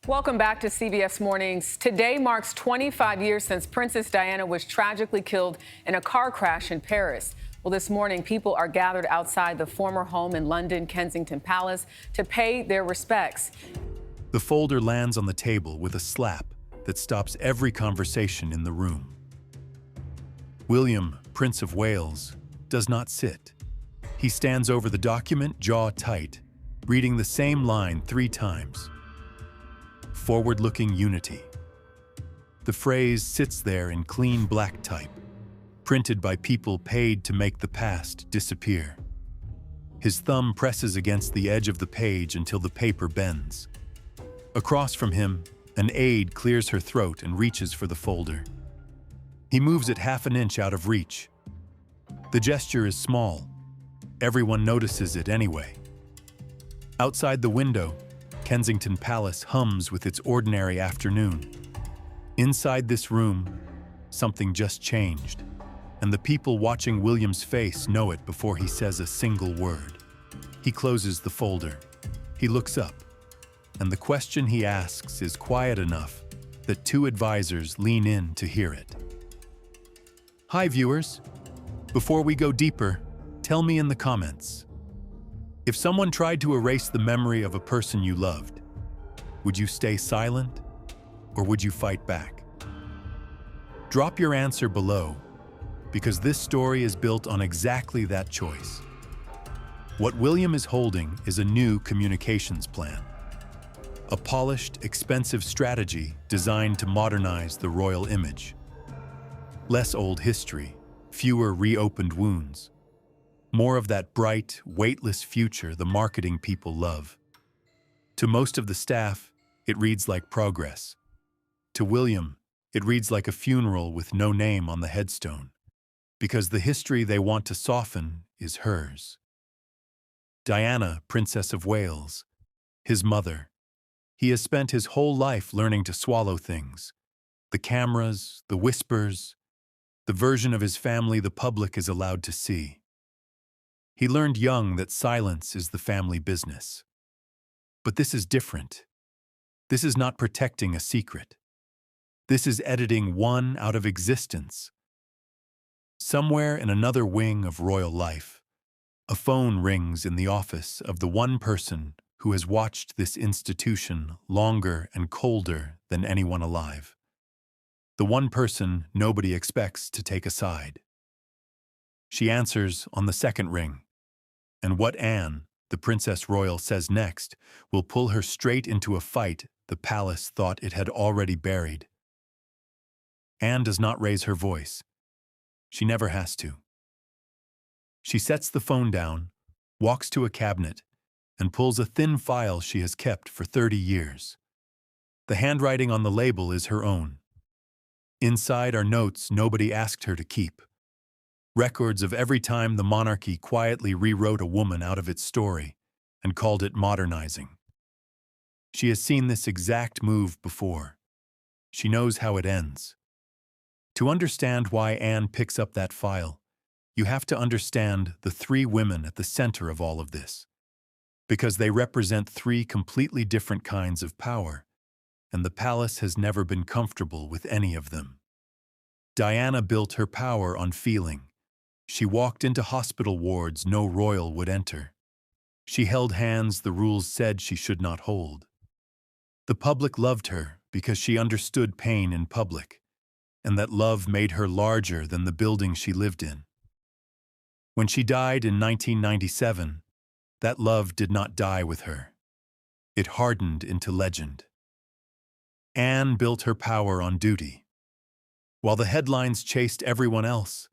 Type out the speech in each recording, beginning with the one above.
Welcome back to CBS Mornings. Today marks 25 years since Princess Diana was tragically killed in a car crash in Paris. Well, this morning, people are gathered outside the former home in London, Kensington Palace, to pay their respects. The folder lands on the table with a slap that stops every conversation in the room. William, Prince of Wales, does not sit. He stands over the document, jaw tight, reading the same line 3 times. Forward-looking unity. The phrase sits there in clean black type, printed by people paid to make the past disappear. His thumb presses against the edge of the page until the paper bends. Across from him, an aide clears her throat and reaches for the folder. He moves it half an inch out of reach. The gesture is small. Everyone notices it anyway. Outside the window, Kensington Palace hums with its ordinary afternoon. Inside this room, something just changed, and the people watching William's face know it before he says a single word. He closes the folder. He looks up, and the question he asks is quiet enough that 2 advisors lean in to hear it. Hi, viewers. Before we go deeper, tell me in the comments. If someone tried to erase the memory of a person you loved, would you stay silent or would you fight back? Drop your answer below, because this story is built on exactly that choice. What William is holding is a new communications plan. A polished, expensive strategy designed to modernize the royal image. Less old history, fewer reopened wounds. More of that bright, weightless future the marketing people love. To most of the staff, it reads like progress. To William, it reads like a funeral with no name on the headstone, because the history they want to soften is hers. Diana, Princess of Wales, his mother. He has spent his whole life learning to swallow things. The cameras, the whispers, the version of his family the public is allowed to see. He learned young that silence is the family business. But this is different. This is not protecting a secret. This is editing one out of existence. Somewhere in another wing of royal life, a phone rings in the office of the one person who has watched this institution longer and colder than anyone alive. The one person nobody expects to take a side. She answers on the second ring. And what Anne, the Princess Royal, says next will pull her straight into a fight the palace thought it had already buried. Anne does not raise her voice. She never has to. She sets the phone down, walks to a cabinet, and pulls a thin file she has kept for 30 years. The handwriting on the label is her own. Inside are notes nobody asked her to keep. Records of every time the monarchy quietly rewrote a woman out of its story and called it modernizing. She has seen this exact move before. She knows how it ends. To understand why Anne picks up that file, you have to understand the 3 women at the center of all of this, because they represent 3 completely different kinds of power, and the palace has never been comfortable with any of them. Diana built her power on feeling. She walked into hospital wards no royal would enter. She held hands the rules said she should not hold. The public loved her because she understood pain in public, and that love made her larger than the building she lived in. When she died in 1997, that love did not die with her. It hardened into legend. Anne built her power on duty. While the headlines chased everyone else,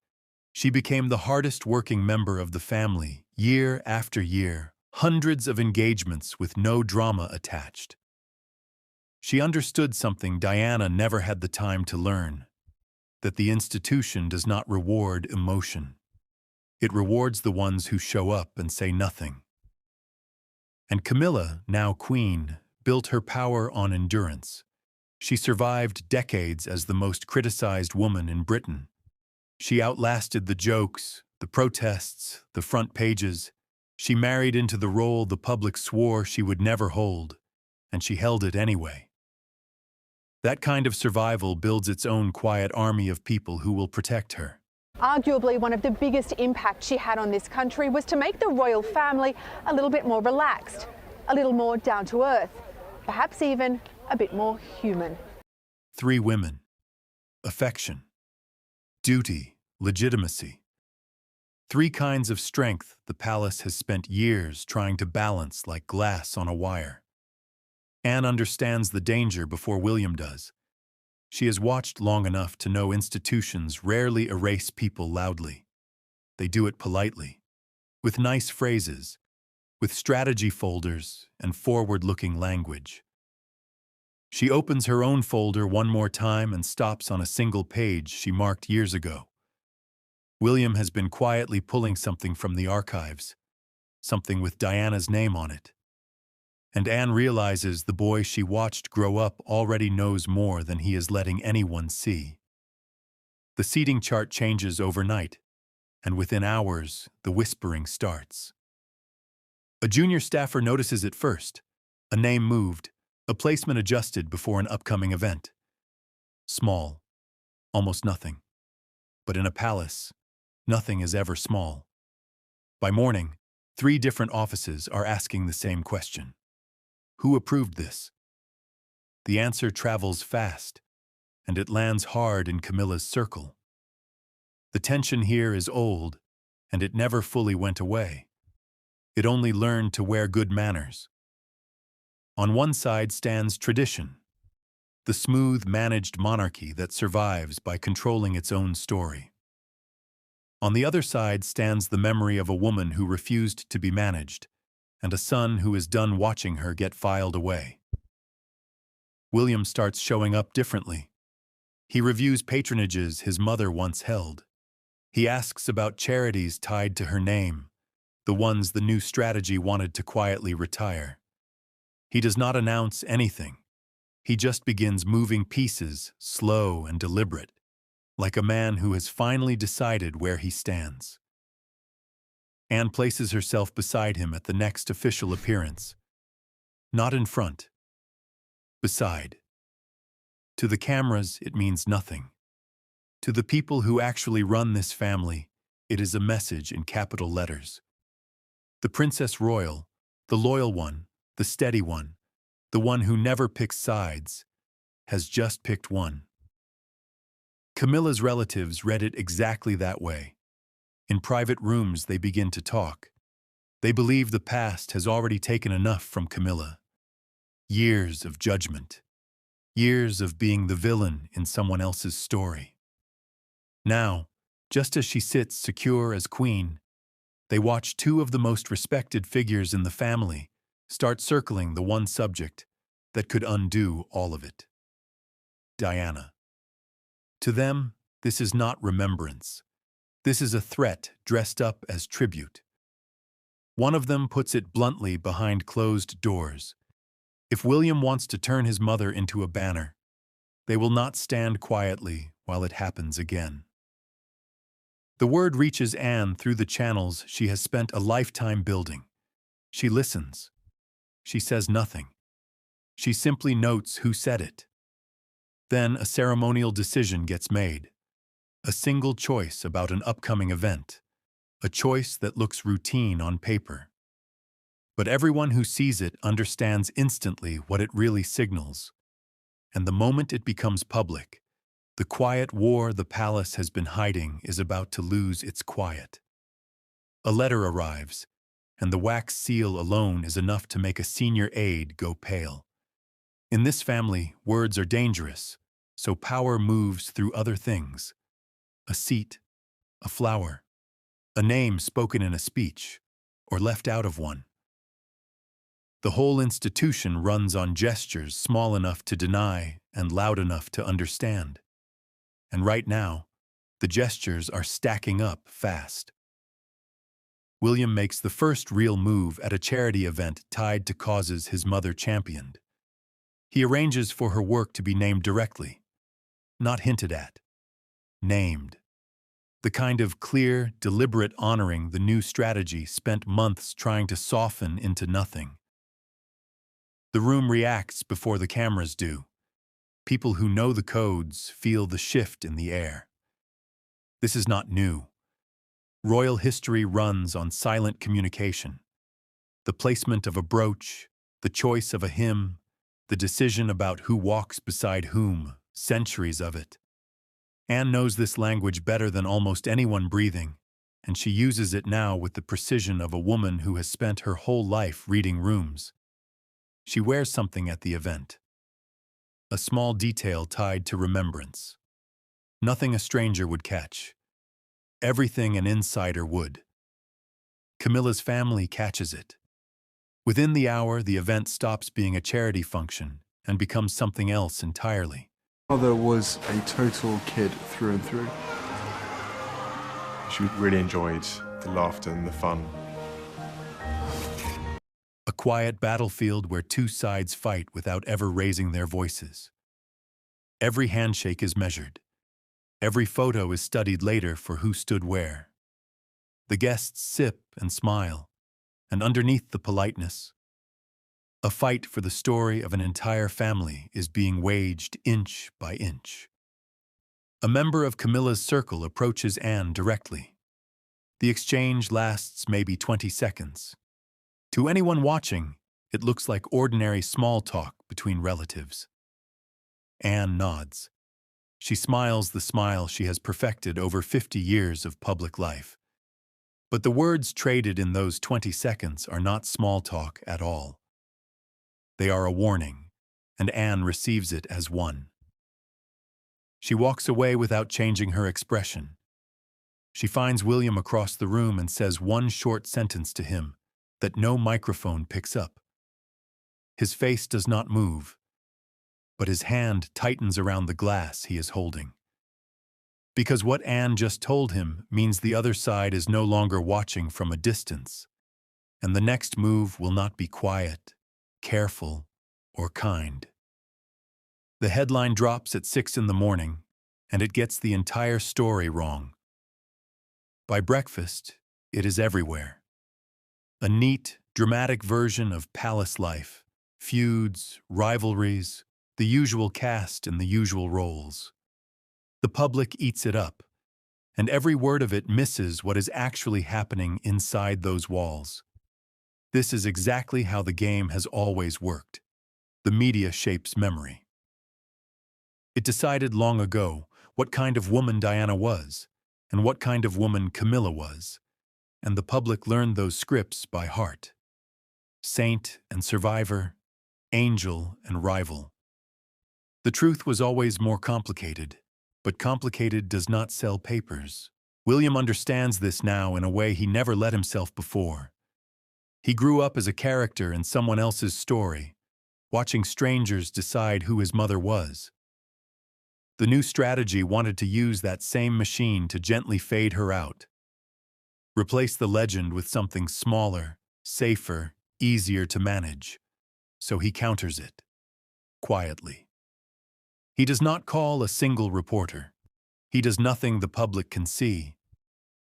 she became the hardest working member of the family, year after year, hundreds of engagements with no drama attached. She understood something Diana never had the time to learn, that the institution does not reward emotion. It rewards the ones who show up and say nothing. And Camilla, now queen, built her power on endurance. She survived decades as the most criticized woman in Britain. She outlasted the jokes, the protests, the front pages. She married into the role the public swore she would never hold, and she held it anyway. That kind of survival builds its own quiet army of people who will protect her. Arguably, one of the biggest impacts she had on this country was to make the royal family a little bit more relaxed, a little more down to earth, perhaps even a bit more human. 3 women. Affection. Duty. Legitimacy. 3 kinds of strength the palace has spent years trying to balance like glass on a wire. Anne understands the danger before William does. She has watched long enough to know institutions rarely erase people loudly. They do it politely, with nice phrases, with strategy folders and forward-looking language. She opens her own folder one more time and stops on a single page she marked years ago. William has been quietly pulling something from the archives, something with Diana's name on it. And Anne realizes the boy she watched grow up already knows more than he is letting anyone see. The seating chart changes overnight, and within hours, the whispering starts. A junior staffer notices it first, a name moved, a placement adjusted before an upcoming event. Small, almost nothing. But in a palace, nothing is ever small. By morning, 3 different offices are asking the same question. Who approved this? The answer travels fast, and it lands hard in Camilla's circle. The tension here is old, and it never fully went away. It only learned to wear good manners. On one side stands tradition, the smooth, managed monarchy that survives by controlling its own story. On the other side stands the memory of a woman who refused to be managed, and a son who is done watching her get filed away. William starts showing up differently. He reviews patronages his mother once held. He asks about charities tied to her name, the ones the new strategy wanted to quietly retire. He does not announce anything. He just begins moving pieces, slow and deliberate, like a man who has finally decided where he stands. Anne places herself beside him at the next official appearance. Not in front. Beside. To the cameras, it means nothing. To the people who actually run this family, it is a message in capital letters. The Princess Royal, the loyal one, the steady one, the one who never picks sides, has just picked one. Camilla's relatives read it exactly that way. In private rooms, they begin to talk. They believe the past has already taken enough from Camilla. Years of judgment. Years of being the villain in someone else's story. Now, just as she sits secure as queen, they watch 2 of the most respected figures in the family start circling the one subject that could undo all of it. Diana. To them, this is not remembrance. This is a threat dressed up as tribute. One of them puts it bluntly behind closed doors. If William wants to turn his mother into a banner, they will not stand quietly while it happens again. The word reaches Anne through the channels she has spent a lifetime building. She listens. She says nothing. She simply notes who said it. Then a ceremonial decision gets made. A single choice about an upcoming event. A choice that looks routine on paper. But everyone who sees it understands instantly what it really signals. And the moment it becomes public, the quiet war the palace has been hiding is about to lose its quiet. A letter arrives, and the wax seal alone is enough to make a senior aide go pale. In this family, words are dangerous, so power moves through other things. A seat, a flower, a name spoken in a speech, or left out of one. The whole institution runs on gestures small enough to deny and loud enough to understand. And right now, the gestures are stacking up fast. William makes the first real move at a charity event tied to causes his mother championed. He arranges for her work to be named directly, not hinted at. Named. The kind of clear, deliberate honoring the new strategy spent months trying to soften into nothing. The room reacts before the cameras do. People who know the codes feel the shift in the air. This is not new. Royal history runs on silent communication. The placement of a brooch, the choice of a hymn, the decision about who walks beside whom, centuries of it. Anne knows this language better than almost anyone breathing, and she uses it now with the precision of a woman who has spent her whole life reading rooms. She wears something at the event. A small detail tied to remembrance. Nothing a stranger would catch. Everything an insider would. Camilla's family catches it. Within the hour, the event stops being a charity function and becomes something else entirely. Mother was a total kid through and through. She really enjoyed the laughter and the fun. A quiet battlefield where two sides fight without ever raising their voices. Every handshake is measured. Every photo is studied later for who stood where. The guests sip and smile, and underneath the politeness, a fight for the story of an entire family is being waged inch by inch. A member of Camilla's circle approaches Anne directly. The exchange lasts maybe 20 seconds. To anyone watching, it looks like ordinary small talk between relatives. Anne nods. She smiles the smile she has perfected over 50 years of public life. But the words traded in those 20 seconds are not small talk at all. They are a warning, and Anne receives it as one. She walks away without changing her expression. She finds William across the room and says one short sentence to him that no microphone picks up. His face does not move, but his hand tightens around the glass he is holding. Because what Anne just told him means the other side is no longer watching from a distance, and the next move will not be quiet, careful, or kind. The headline drops at 6 in the morning, and it gets the entire story wrong. By breakfast, it is everywhere. A neat, dramatic version of palace life, feuds, rivalries, the usual cast and the usual roles. The public eats it up, and every word of it misses what is actually happening inside those walls. This is exactly how the game has always worked. The media shapes memory. It decided long ago what kind of woman Diana was, and what kind of woman Camilla was, and the public learned those scripts by heart. Saint and survivor, angel and rival. The truth was always more complicated, but complicated does not sell papers. William understands this now in a way he never let himself before. He grew up as a character in someone else's story, watching strangers decide who his mother was. The new strategy wanted to use that same machine to gently fade her out. Replace the legend with something smaller, safer, easier to manage. So he counters it, quietly. He does not call a single reporter. He does nothing the public can see.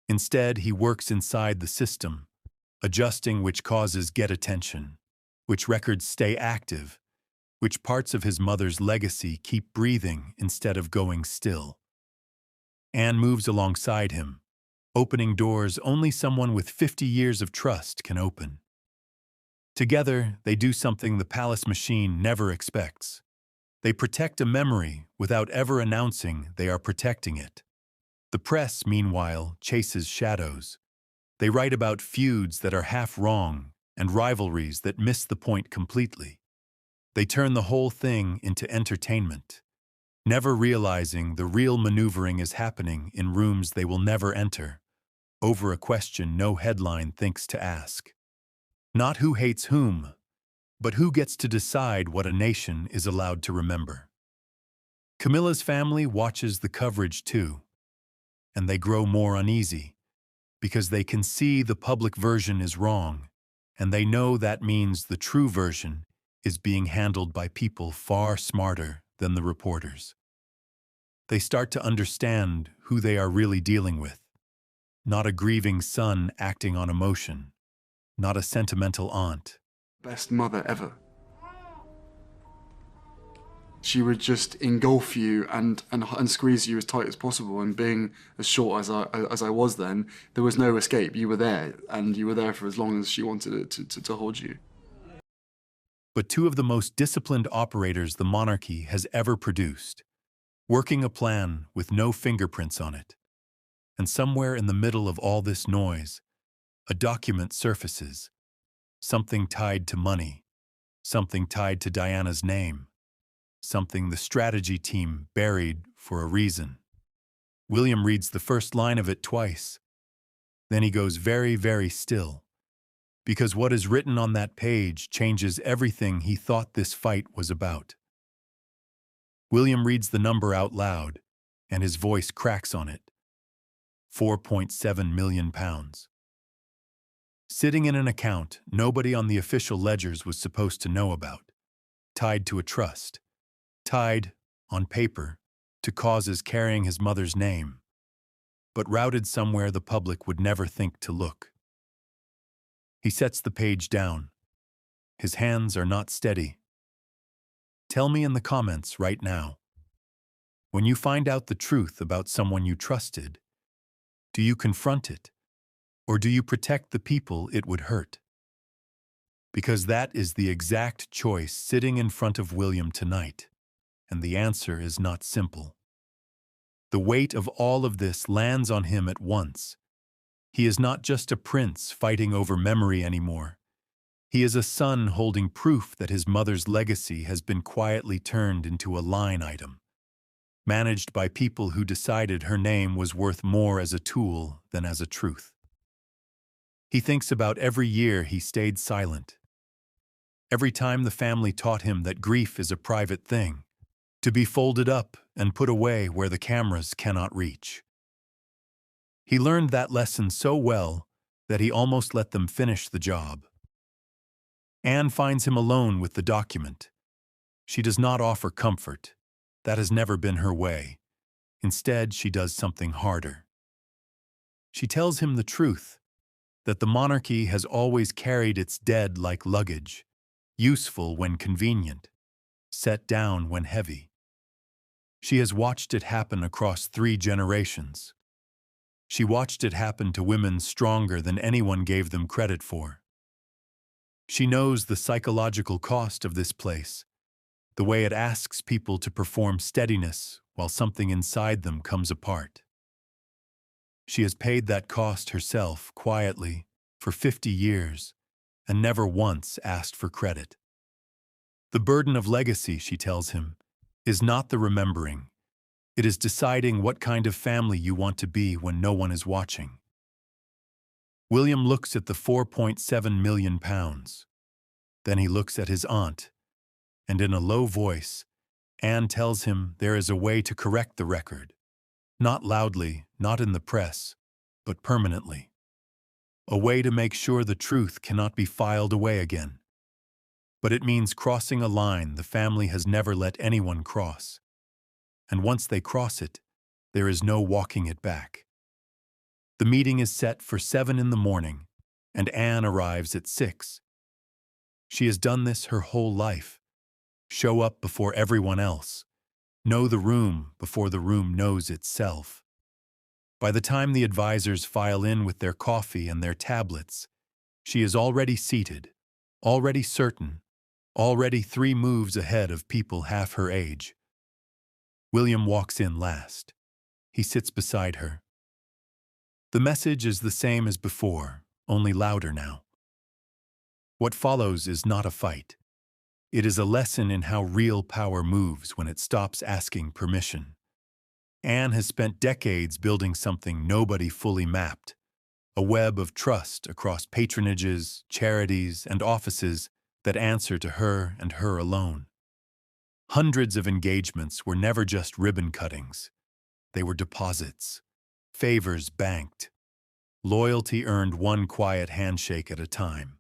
Instead, he works inside the system, adjusting which causes get attention, which records stay active, which parts of his mother's legacy keep breathing instead of going still. Anne moves alongside him, opening doors only someone with 50 years of trust can open. Together, they do something the palace machine never expects. They protect a memory without ever announcing they are protecting it. The press, meanwhile, chases shadows. They write about feuds that are half wrong and rivalries that miss the point completely. They turn the whole thing into entertainment, never realizing the real maneuvering is happening in rooms they will never enter, over a question no headline thinks to ask. Not who hates whom, but who gets to decide what a nation is allowed to remember. Camilla's family watches the coverage too, and they grow more uneasy, because they can see the public version is wrong, and they know that means the true version is being handled by people far smarter than the reporters. They start to understand who they are really dealing with. Not a grieving son acting on emotion, not a sentimental aunt. Best mother ever. She would just engulf you and squeeze you as tight as possible. And being as short as I was then, there was no escape. You were there, and you were there for as long as she wanted it to hold you. But two of the most disciplined operators the monarchy has ever produced, working a plan with no fingerprints on it. And somewhere in the middle of all this noise, a document surfaces, something tied to money, something tied to Diana's name, something the strategy team buried for a reason. William reads the first line of it twice. Then he goes very, very still, because what is written on that page changes everything he thought this fight was about. William reads the number out loud, and his voice cracks on it. 4.7 million pounds. Sitting in an account nobody on the official ledgers was supposed to know about, tied to a trust, tied, on paper, to causes carrying his mother's name, but routed somewhere the public would never think to look. He sets the page down. His hands are not steady. Tell me in the comments right now. When you find out the truth about someone you trusted, do you confront it, or do you protect the people it would hurt? Because that is the exact choice sitting in front of William tonight, and the answer is not simple. The weight of all of this lands on him at once. He is not just a prince fighting over memory anymore. He is a son holding proof that his mother's legacy has been quietly turned into a line item, managed by people who decided her name was worth more as a tool than as a truth. He thinks about every year he stayed silent. Every time the family taught him that grief is a private thing, to be folded up and put away where the cameras cannot reach. He learned that lesson so well that he almost let them finish the job. Anne finds him alone with the document. She does not offer comfort. That has never been her way. Instead, she does something harder. She tells him the truth, that the monarchy has always carried its dead like luggage, useful when convenient, set down when heavy. She has watched it happen across 3 generations. She watched it happen to women stronger than anyone gave them credit for. She knows the psychological cost of this place, the way it asks people to perform steadiness while something inside them comes apart. She has paid that cost herself quietly for 50 years and never once asked for credit. The burden of legacy, she tells him, is not the remembering. It is deciding what kind of family you want to be when no one is watching. William looks at the 4.7 million pounds. Then he looks at his aunt, and in a low voice, Anne tells him there is a way to correct the record. Not loudly, not in the press, but permanently. A way to make sure the truth cannot be filed away again. But it means crossing a line the family has never let anyone cross. And once they cross it, there is no walking it back. The meeting is set for 7 in the morning, and Anne arrives at 6. She has done this her whole life. Show up before everyone else. Know the room before the room knows itself. By the time the advisors file in with their coffee and their tablets, she is already seated, already certain, already 3 moves ahead of people half her age. William walks in last. He sits beside her. The message is the same as before, only louder now. What follows is not a fight. It is a lesson in how real power moves when it stops asking permission. Anne has spent decades building something nobody fully mapped, a web of trust across patronages, charities, and offices that answer to her and her alone. Hundreds of engagements were never just ribbon cuttings. They were deposits, favors banked, loyalty earned one quiet handshake at a time.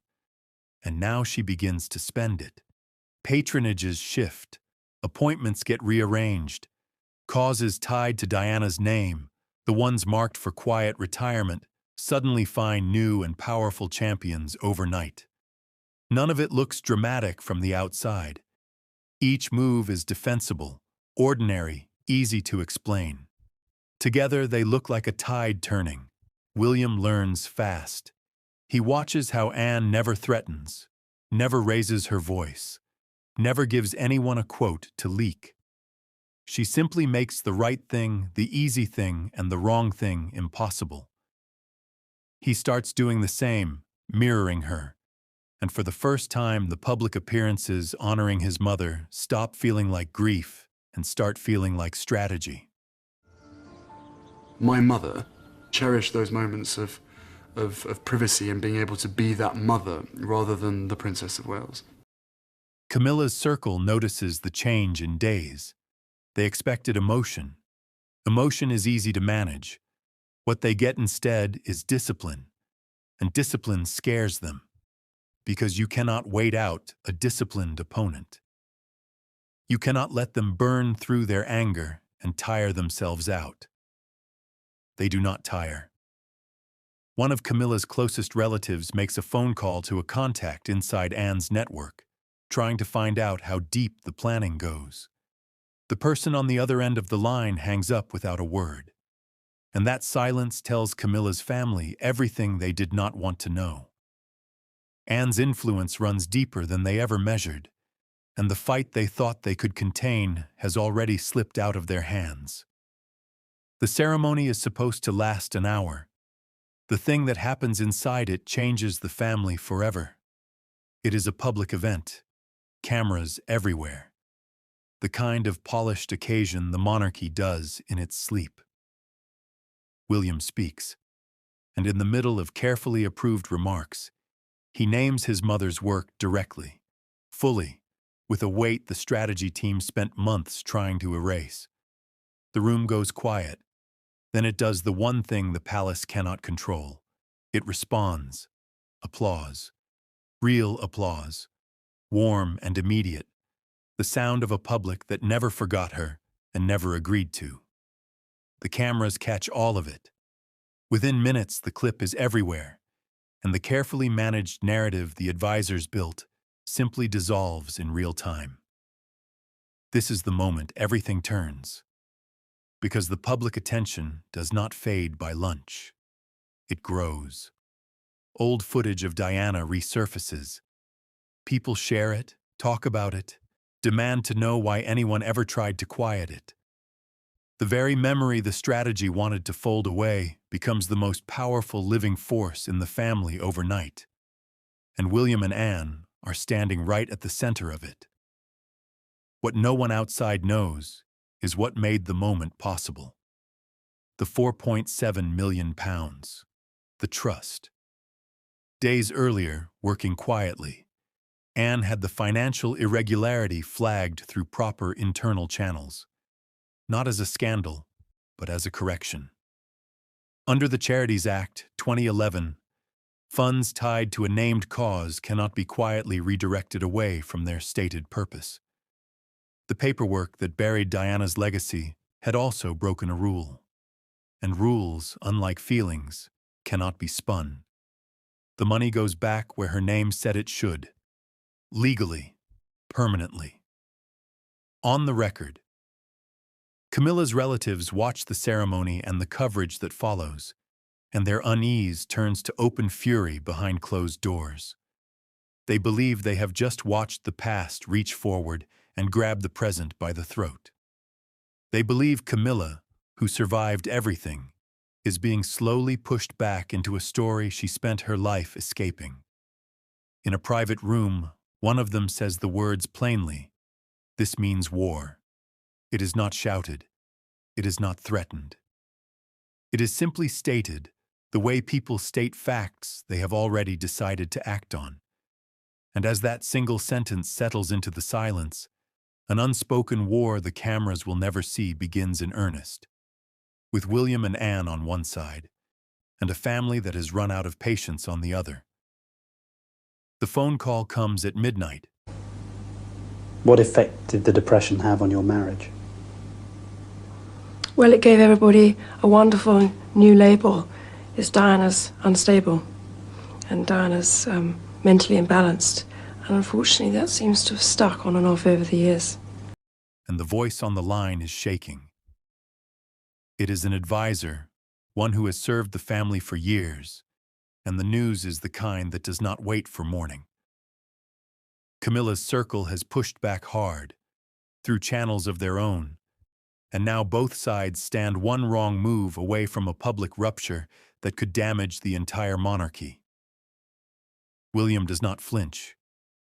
And now she begins to spend it. Patronages shift, appointments get rearranged, causes tied to Diana's name, the ones marked for quiet retirement, suddenly find new and powerful champions overnight. None of it looks dramatic from the outside. Each move is defensible, ordinary, easy to explain. Together they look like a tide turning. William learns fast. He watches how Anne never threatens, never raises her voice, never gives anyone a quote to leak. She simply makes the right thing, the easy thing, and the wrong thing impossible. He starts doing the same, mirroring her. And for the first time, the public appearances honoring his mother stop feeling like grief and start feeling like strategy. My mother cherished those moments of privacy and being able to be that mother rather than the Princess of Wales. Camilla's circle notices the change in days. They expected emotion. Emotion is easy to manage. What they get instead is discipline, and discipline scares them, because you cannot wait out a disciplined opponent. You cannot let them burn through their anger and tire themselves out. They do not tire. One of Camilla's closest relatives makes a phone call to a contact inside Anne's network, trying to find out how deep the planning goes. The person on the other end of the line hangs up without a word, and that silence tells Camilla's family everything they did not want to know. Anne's influence runs deeper than they ever measured, and the fight they thought they could contain has already slipped out of their hands. The ceremony is supposed to last an hour. The thing that happens inside it changes the family forever. It is a public event, cameras everywhere. The kind of polished occasion the monarchy does in its sleep. William speaks, and in the middle of carefully approved remarks, he names his mother's work directly, fully, with a weight the strategy team spent months trying to erase. The room goes quiet. Then it does the one thing the palace cannot control. It responds. Applause. Real applause. Warm and immediate. The sound of a public that never forgot her and never agreed to. The cameras catch all of it. Within minutes, the clip is everywhere, and the carefully managed narrative the advisors built simply dissolves in real time. This is the moment everything turns, because the public attention does not fade by lunch. It grows. Old footage of Diana resurfaces. People share it, talk about it, demand to know why anyone ever tried to quiet it. The very memory the strategy wanted to fold away becomes the most powerful living force in the family overnight. And William and Anne are standing right at the center of it. What no one outside knows is what made the moment possible. The £4.7 million. The trust. Days earlier, working quietly, Anne had the financial irregularity flagged through proper internal channels, not as a scandal, but as a correction. Under the Charities Act 2011, funds tied to a named cause cannot be quietly redirected away from their stated purpose. The paperwork that buried Diana's legacy had also broken a rule, and rules, unlike feelings, cannot be spun. The money goes back where her name said it should. Legally, permanently. On the record. Camilla's relatives watch the ceremony and the coverage that follows, and their unease turns to open fury behind closed doors. They believe they have just watched the past reach forward and grab the present by the throat. They believe Camilla, who survived everything, is being slowly pushed back into a story she spent her life escaping. In a private room, one of them says the words plainly, "This means war." It is not shouted. It is not threatened. It is simply stated, the way people state facts they have already decided to act on. And as that single sentence settles into the silence, an unspoken war the cameras will never see begins in earnest, with William and Anne on one side, and a family that has run out of patience on the other. The phone call comes at midnight. What effect did the depression have on your marriage? Well, it gave everybody a wonderful new label. It's Diana's unstable, and Diana's mentally imbalanced. and unfortunately that seems to have stuck on and off over the years. And the voice on the line is shaking. It is an advisor, one who has served the family for years, and the news is the kind that does not wait for morning. Camilla's circle has pushed back hard, through channels of their own, and now both sides stand one wrong move away from a public rupture that could damage the entire monarchy. William does not flinch.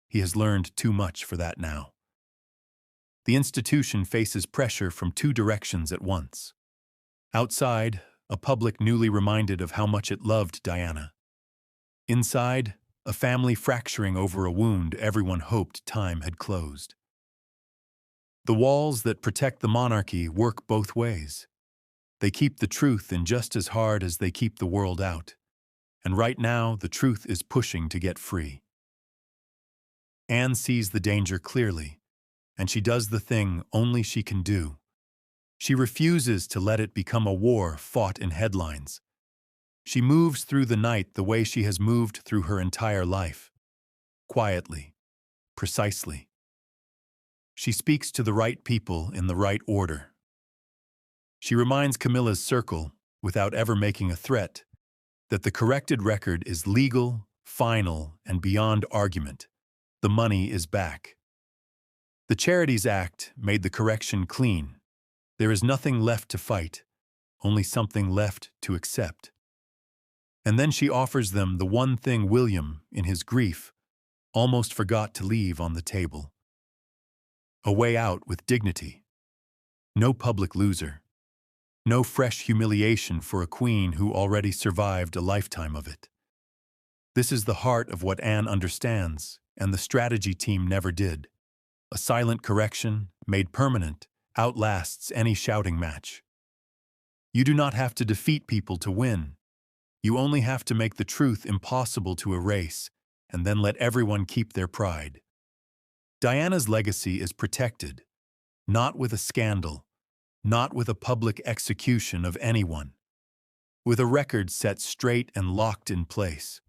He has learned too much for that now. The institution faces pressure from two directions at once. Outside, a public newly reminded of how much it loved Diana. Inside, a family fracturing over a wound everyone hoped time had closed. The walls that protect the monarchy work both ways. They keep the truth in just as hard as they keep the world out. And right now, the truth is pushing to get free. Anne sees the danger clearly, and she does the thing only she can do. She refuses to let it become a war fought in headlines. She moves through the night the way she has moved through her entire life. Quietly, precisely. She speaks to the right people in the right order. She reminds Camilla's circle, without ever making a threat, that the corrected record is legal, final, and beyond argument. The money is back. The Charities Act made the correction clean. There is nothing left to fight, only something left to accept. And then she offers them the one thing William, in his grief, almost forgot to leave on the table. A way out with dignity. No public loser. No fresh humiliation for a queen who already survived a lifetime of it. This is the heart of what Anne understands, and the strategy team never did. A silent correction, made permanent, outlasts any shouting match. You do not have to defeat people to win. You only have to make the truth impossible to erase, and then let everyone keep their pride. Diana's legacy is protected, not with a scandal, not with a public execution of anyone, with a record set straight and locked in place.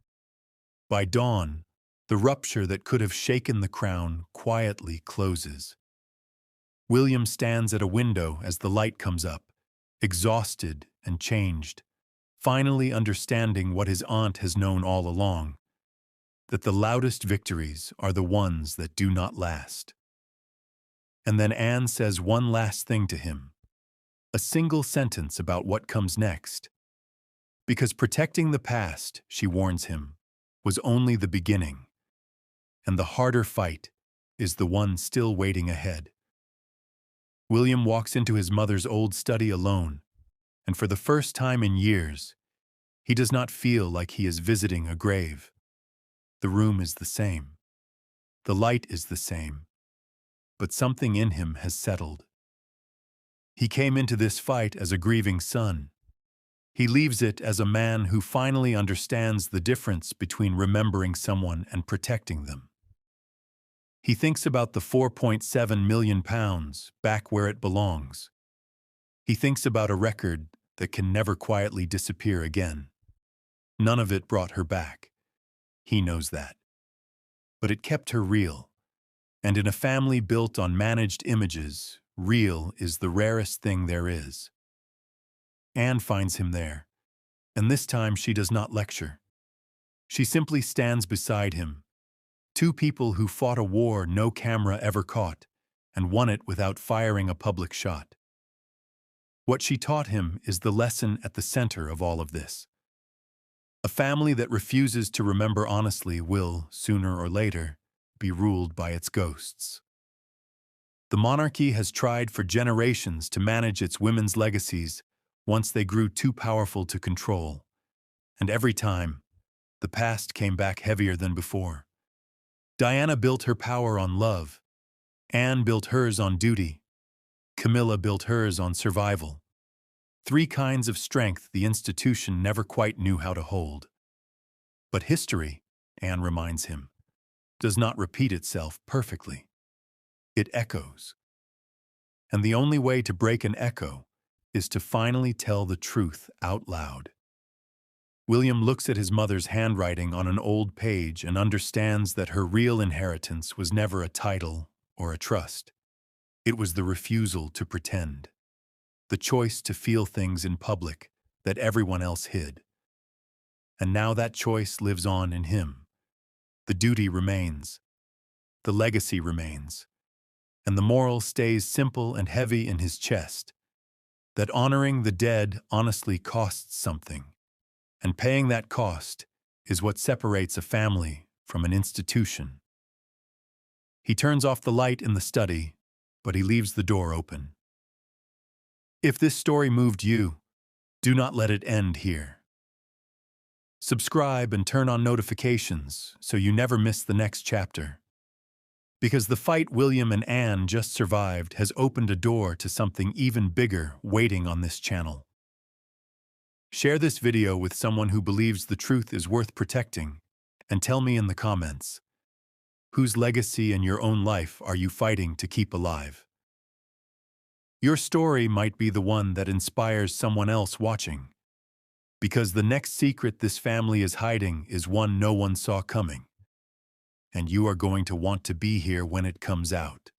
By dawn, the rupture that could have shaken the crown quietly closes. William stands at a window as the light comes up, exhausted and changed, finally understanding what his aunt has known all along, that the loudest victories are the ones that do not last. And then Anne says one last thing to him, a single sentence about what comes next. Because protecting the past, she warns him, was only the beginning, and the harder fight is the one still waiting ahead. William walks into his mother's old study alone, and for the first time in years, he does not feel like he is visiting a grave. The room is the same. The light is the same. But something in him has settled. He came into this fight as a grieving son. He leaves it as a man who finally understands the difference between remembering someone and protecting them. He thinks about the £4.7 million back where it belongs. He thinks about a record that can never quietly disappear again. None of it brought her back. He knows that. But it kept her real. And in a family built on managed images, real is the rarest thing there is. Anne finds him there, and this time she does not lecture. She simply stands beside him. Two people who fought a war no camera ever caught, and won it without firing a public shot. What she taught him is the lesson at the center of all of this. A family that refuses to remember honestly will, sooner or later, be ruled by its ghosts. The monarchy has tried for generations to manage its women's legacies once they grew too powerful to control. And every time, the past came back heavier than before. Diana built her power on love. Anne built hers on duty. Camilla built hers on survival. Three kinds of strength the institution never quite knew how to hold. But history, Anne reminds him, does not repeat itself perfectly. It echoes. And the only way to break an echo is to finally tell the truth out loud. William looks at his mother's handwriting on an old page and understands that her real inheritance was never a title or a trust. It was the refusal to pretend, the choice to feel things in public that everyone else hid. And now that choice lives on in him. The duty remains, the legacy remains, and the moral stays simple and heavy in his chest, that honoring the dead honestly costs something, and paying that cost is what separates a family from an institution. He turns off the light in the study, but he leaves the door open. If this story moved you, do not let it end here. Subscribe and turn on notifications so you never miss the next chapter. Because the fight William and Anne just survived has opened a door to something even bigger waiting on this channel. Share this video with someone who believes the truth is worth protecting, and tell me in the comments, whose legacy in your own life are you fighting to keep alive? Your story might be the one that inspires someone else watching, because the next secret this family is hiding is one no one saw coming, and you are going to want to be here when it comes out.